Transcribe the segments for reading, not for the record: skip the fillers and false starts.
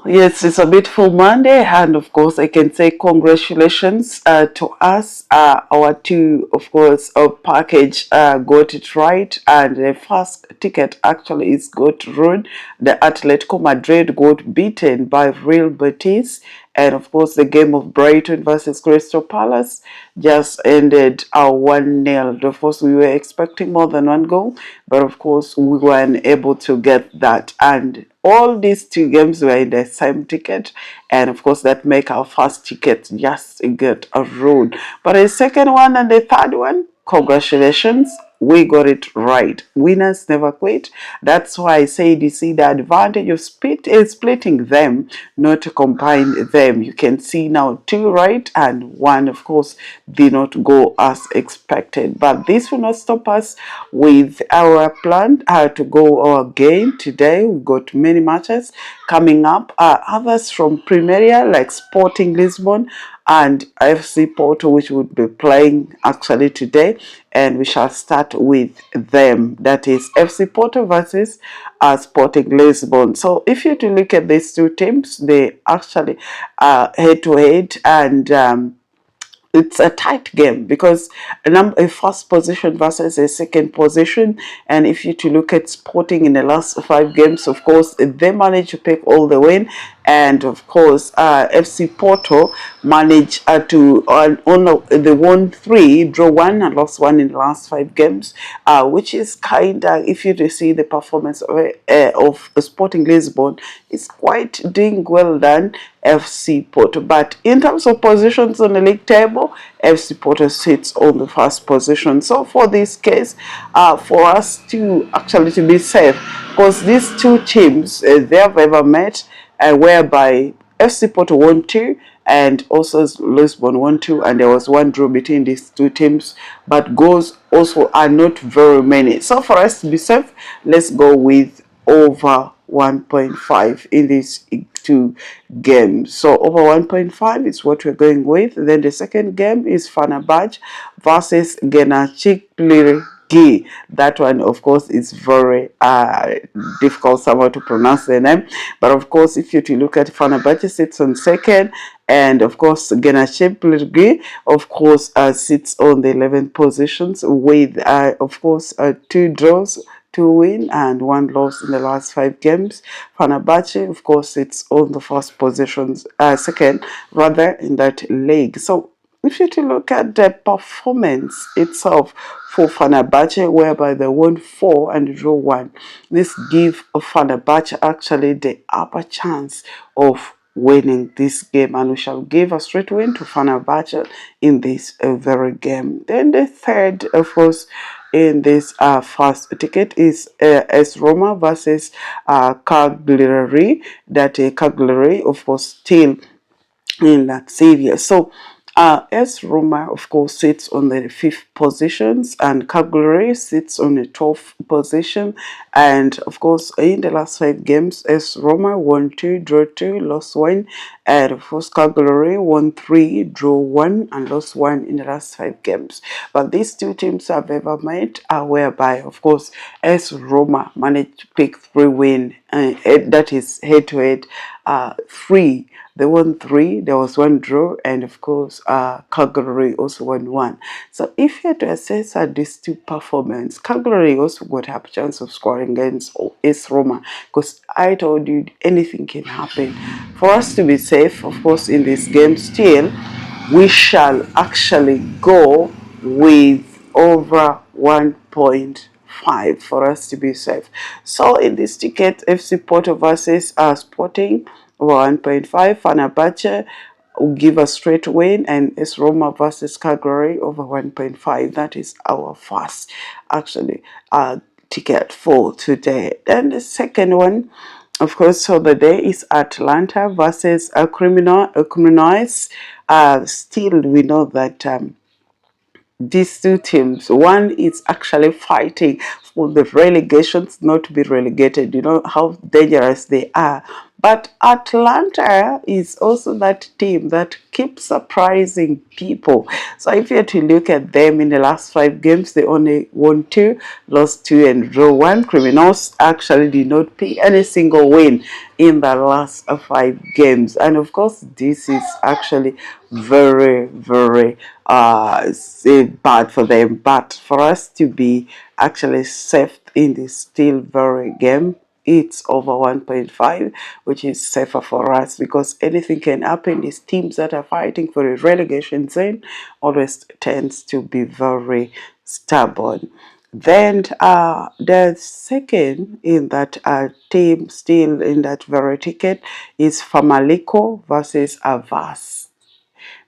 Yes, it's a beautiful Monday, and of course, I can say congratulations to us. Our two, of course, package got it right, and the first ticket actually is got ruined. The Atletico Madrid got beaten by Real Betis, and of course, the game of Brighton versus Crystal Palace just ended 1-0. Of course, we were expecting more than one goal, but of course, we weren't able to get that. And all these two games were in the same ticket, and of course that make our first ticket just get a road. But the second one and the third one, congratulations, we got it right. Winners never quit. That's why I said, you see, the advantage of splitting them, not to combine them. You can see now two right and one, of course, did not go as expected. But this will not stop us with our plan to go our game today. We've got many matches coming up. Others from Premier like Sporting Lisbon and FC Porto, which would be playing actually today, and we shall start with them. That is FC Porto versus Sporting Lisbon. So if you to look at these two teams, they actually head to head, and it's a tight game because a first position versus a second position. And if you to look at Sporting in the last 5 games, of course they managed to pick all the win, and of course FC Porto managed to they won 3, draw 1, and lost 1 in the last 5 games, which is kind of, if you to see the performance of Sporting Lisbon, it's quite doing well done FC Porto. But in terms of positions on the league table, FC Porto sits on the first position. So for this case, for us to actually to be safe, because these two teams they have ever met, whereby FC Porto won 2 and also Lisbon won 2, and there was 1 draw between these two teams, but goals also are not very many. So for us to be safe, let's go with over 1.5 in these 2 games. So over 1.5 is what we're going with. Then the second game is Fenerbahce versus Genclerbirligi. That one, of course, is very difficult somehow to pronounce the name. But of course, if you to look at Fenerbahce, sits on second, and of course Genclerbirligi, of course, sits on the 11th positions with of course 2 draws, 2 win and 1 loss in the last 5 games. Fenerbahce, of course, it's on the first positions, second rather, in that league. So if you to look at the performance itself for Fenerbahce, whereby they won 4 and draw 1, this gives Fenerbahce actually the upper chance of winning this game, and we shall give a straight win to Fenerbahce in this very game. Then the third, of course, in this first ticket is AS Roma versus Cagliari. That Cagliari, of course, still in Latvia. So AS Roma, of course, sits on the 5th positions, and Cagliari sits on the 12th position. And of course, in the last 5 games, AS Roma won 2, draw 2, lost 1, and of course Cagliari won 3, draw 1, and lost 1 in the last 5 games. But these two teams have ever met, whereby of course AS Roma managed to pick 3 wins, that is head to head, 3. They won 3, there was 1 draw, and of course Cagliari also won 1. So if you had to assess these two performance, Cagliari also got a chance of scoring against AS Roma, because I told you anything can happen. For us to be safe, of course, in this game still, we shall actually go with over 1.5 for us to be safe. So in this ticket, FC Porto versus Sporting over 1.5, Fenerbahce will give a straight win, and AS Roma versus Cagliari over 1.5. That is our first actually ticket for today. Then the second one, of course, for the day is Atalanta versus Cremonese. Still, we know that these two teams, one is actually fighting for the relegations, not to be relegated. You know how dangerous they are. But Atalanta is also that team that keeps surprising people. So if you had to look at them in the last 5 games, they only won 2, lost 2, and draw 1. Cremonese actually did not pick any single win in the last 5 games. And of course, this is actually very, very bad for them. But for us to be actually safe in this still very game, it's over 1.5, which is safer for us because anything can happen. These teams that are fighting for a relegation zone always tends to be very stubborn. Then the second in that team still in that very ticket is Famalicao versus Avas.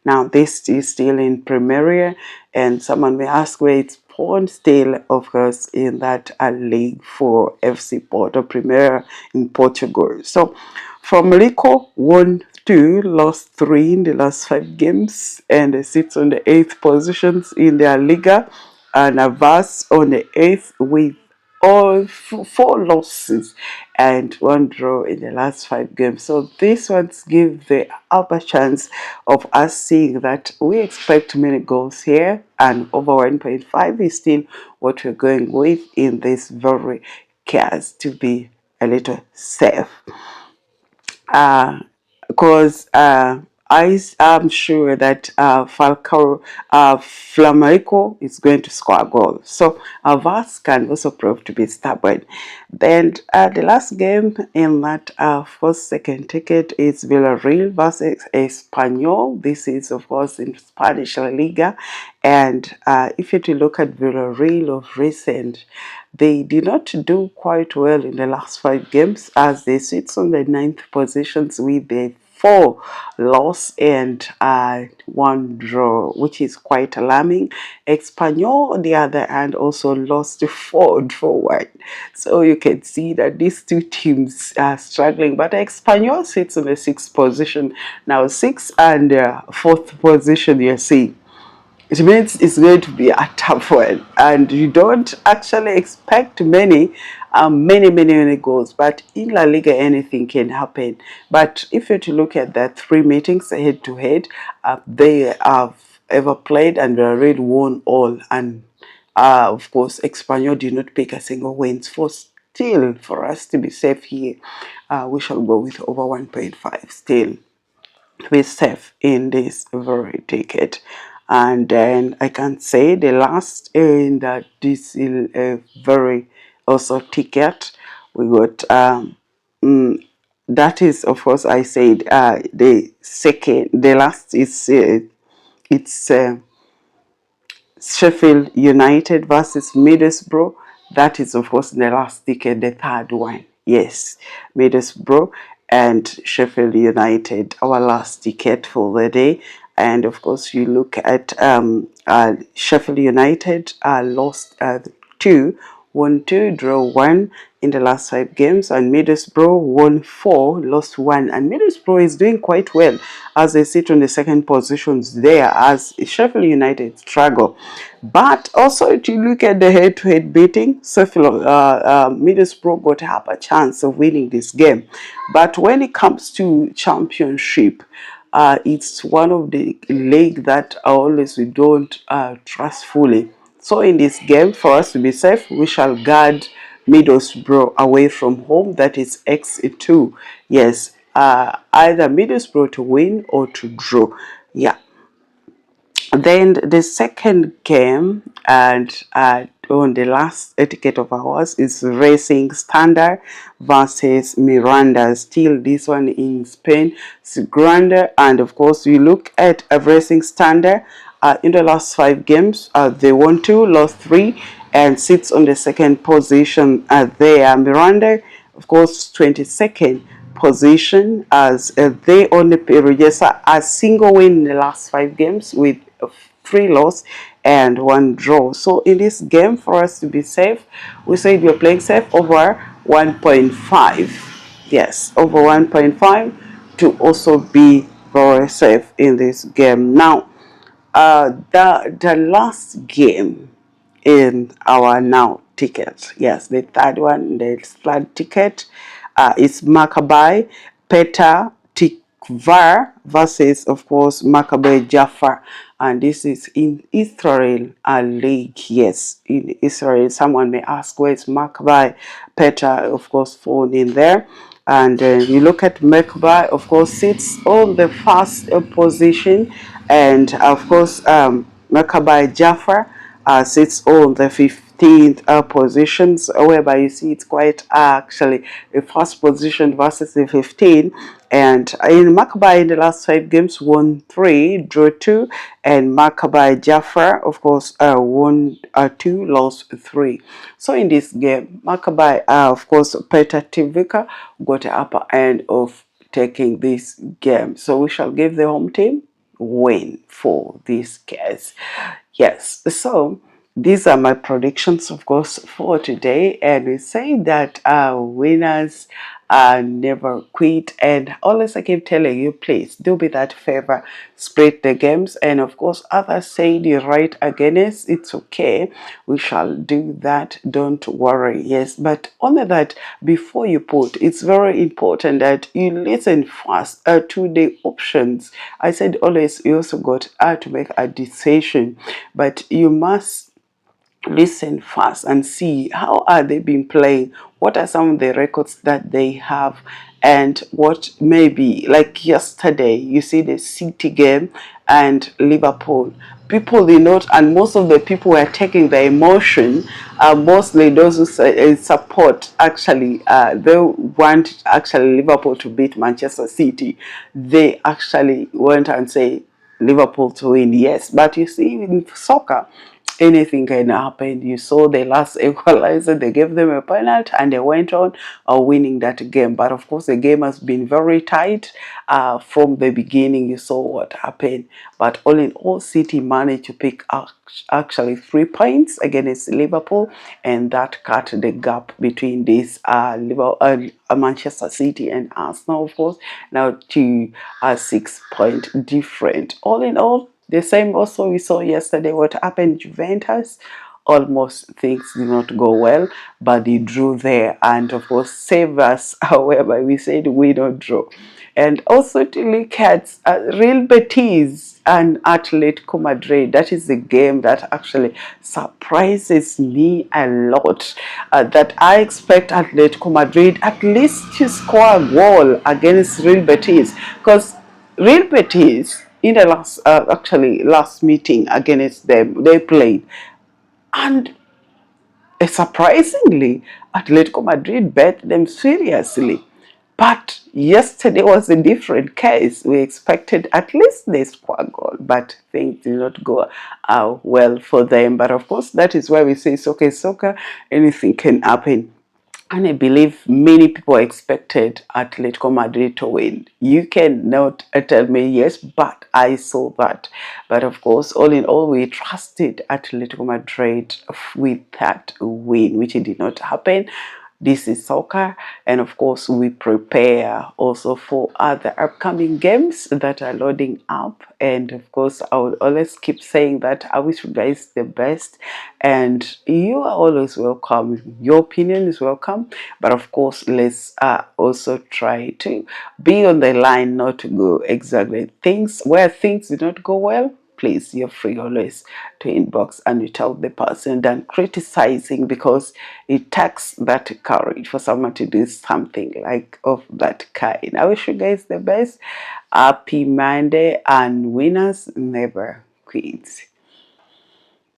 Now, this is still in Premier, and someone may ask where it's pawned. Still, of course, in that league for FC Porto Premier in Portugal. So, Famalicao won 2, lost 3 in the last 5 games, and it sits on the 8th positions in their Liga, and Avas on the 8th with all 4 losses and 1 draw in the last 5 games. So these ones give the upper chance of us seeing that we expect many goals here, and over 1.5 is still what we're going with in this very case to be a little safe. Because I am sure that Flamarico is going to score a goal. So Avas can also prove to be stubborn. Then the last game in that first second ticket is Villarreal versus Espanyol. This is of course in Spanish Liga, and if you to look at Villarreal of recent, they did not do quite well in the last 5 games as they sit on the 9th positions with the 4 loss and 1 draw, which is quite alarming. Espanyol, on the other hand, also lost 4 draw 1. So you can see that these two teams are struggling. But Espanyol sits on the 6th position now, 6th and 4th position. You see, it means it's going to be a tough one, and you don't actually expect many goals. But in La Liga, anything can happen. But if you're to look at the 3 meetings head to head, they have ever played and already won all. And of course, Espanyol did not pick a single win. For still, for us to be safe here, we shall go with over 1.5 still be safe in this very ticket. And then I can say the last in that this is a very also ticket we got that is of course I said the last is it's Sheffield United versus Middlesbrough. That is, of course, the last ticket, the third one. Yes, Middlesbrough and Sheffield United, our last ticket for the day. And of course, you look at Sheffield United lost 2, won 2, draw 1 in the last 5 games, and Middlesbrough won 4, lost 1. And Middlesbrough is doing quite well as they sit on the second positions there as Sheffield United struggle. But also, if you look at the head-to-head beating, Middlesbrough got half a chance of winning this game. But when it comes to championship, it's one of the league that always we don't trust fully. So in this game, for us to be safe, we shall guard Middlesbrough away from home. That is X2. Yes, either Middlesbrough to win or to draw. Yeah. Then the second game and on the last etiquette of ours is Racing Standard versus Mirandes. Still this one in Spain. It's grander, and of course you look at a Racing Standard in the last 5 games. They won 2, lost 3, and sits on the second position there. Miranda, of course, 22nd position as they only register a single win in the last 5 games with 3 loss and 1 draw. So in this game, for us to be safe, we said we're playing safe over 1.5. Yes, over 1.5 to also be very safe in this game. Now, the last game in our now ticket, yes, the third one, the third ticket is Maccabi Petah Tikva versus, of course, Maccabi Jaffa, and this is in Israel League. Yes, in Israel. Someone may ask, where is Maccabi? Petah, of course, phone in there. And you look at Maccabi, of course, sits on the first position, and of course, Maccabi Jaffa sits on the 15th positions, whereby you see it's quite actually the first position versus the 15. And in Maccabi, in the last 5 games, won 3, drew 2, and Maccabi Jaffa, of course, won 2, lost 3. So in this game, Maccabi, of course, Petah Tikva got the upper end of taking this game. So we shall give the home team win for this case. Yes, so these are my predictions, of course, for today. And we say that winners never quit. And always I keep telling you, please do me that favor, spread the games. And of course, others say you're right against, it's okay. We shall do that. Don't worry. Yes, but only that before you put, it's very important that you listen first to the options. I said always you also got to make a decision, but you must listen first and see how are they been playing, what are some of the records that they have, and what maybe like yesterday you see the City game and Liverpool, people did not, and most of the people were taking the emotion, mostly those who support actually they want actually Liverpool to beat Manchester City. They actually went and say Liverpool to win. Yes, but you see in soccer anything can happen. You saw the last equalizer, they gave them a penalty and they went on winning that game. But of course, the game has been very tight from the beginning. You saw what happened. But all in all, City managed to pick up actually 3 points against Liverpool, and that cut the gap between this Manchester City and Arsenal, of course, now to a 6-point difference. All in all, the same also we saw yesterday what happened Juventus. Almost things did not go well, but they drew there and of course save us. However, we said we don't draw. And also to look at Real Betis and Atletico Madrid. That is the game that actually surprises me a lot. That I expect Atletico Madrid at least to score a goal against Real Betis, because Real Betis in the last meeting against them they played, and surprisingly Atletico Madrid bet them seriously. But yesterday was a different case. We expected at least they score a goal, but things did not go well for them. But of course, that is why we say soccer, anything can happen. And I believe many people expected Atletico Madrid to win. You cannot tell me yes, but I saw that. But of course, all in all, we trusted Atletico Madrid with that win, which did not happen. This is soccer, and of course we prepare also for other upcoming games that are loading up. And of course I will always keep saying that I wish you guys the best, and you are always welcome. Your opinion is welcome, but of course let's also try to be on the line, not to go exactly things where things did not go well. Please, you're free always to inbox and reach out the person than criticizing, because it takes that courage for someone to do something like of that kind. I wish you guys the best. Happy Monday, and winners never quit.